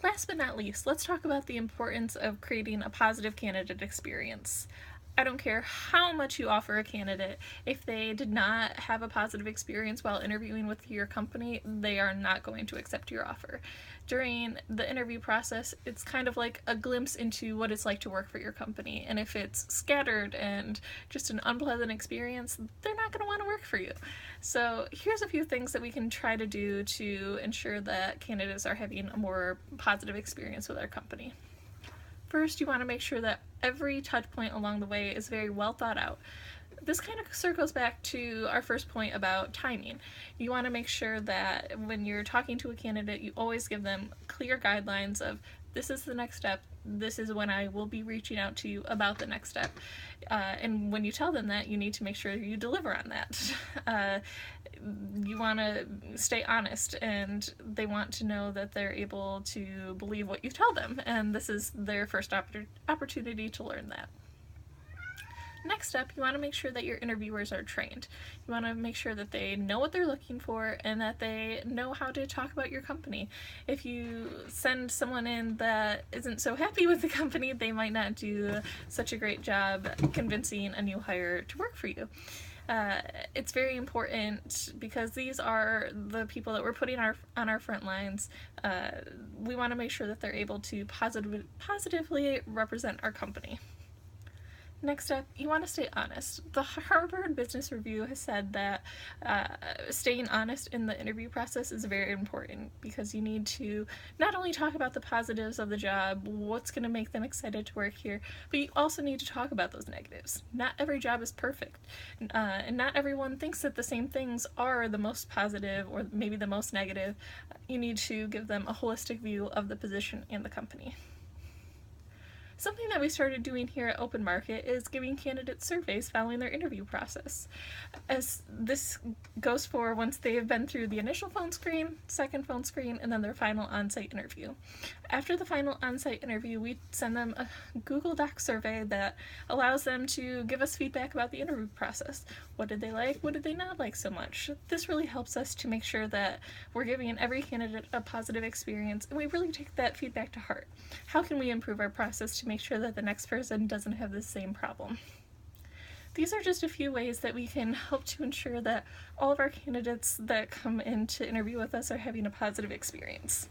Last but not least, let's talk about the importance of creating a positive candidate experience. I don't care how much you offer a candidate, if they did not have a positive experience while interviewing with your company, they are not going to accept your offer. During the interview process, it's kind of like a glimpse into what it's like to work for your company, and if it's scattered and just an unpleasant experience, they're not going to want to work for you. So here's a few things that we can try to do to ensure that candidates are having a more positive experience with our company. First, you want to make sure that every touch point along the way is very well thought out. This kind of circles back to our first point about timing. You want to make sure that when you're talking to a candidate, you always give them clear guidelines of this is the next step, this is when I will be reaching out to you about the next step. And when you tell them that, you need to make sure you deliver on that. You want to stay honest, and they want to know that they're able to believe what you tell them, and this is their first opportunity to learn that. Next up, you want to make sure that your interviewers are trained. You want to make sure that they know what they're looking for and that they know how to talk about your company. If you send someone in that isn't so happy with the company, they might not do such a great job convincing a new hire to work for you. It's very important because these are the people that we're putting on our front lines. We want to make sure that they're able to positively represent our company. Next up, you want to stay honest. The Harvard Business Review has said that staying honest in the interview process is very important because you need to not only talk about the positives of the job, what's going to make them excited to work here, but you also need to talk about those negatives. Not every job is perfect, and not everyone thinks that the same things are the most positive or maybe the most negative. You need to give them a holistic view of the position and the company. Something that we started doing here at Open Market is giving candidates surveys following their interview process. As this goes for once they have been through the initial phone screen, second phone screen, and then their final on-site interview. After the final on-site interview, we send them a Google Doc survey that allows them to give us feedback about the interview process. What did they like? What did they not like so much? This really helps us to make sure that we're giving every candidate a positive experience, and we really take that feedback to heart. How can we improve our process to make sure that the next person doesn't have the same problem? These are just a few ways that we can help to ensure that all of our candidates that come in to interview with us are having a positive experience.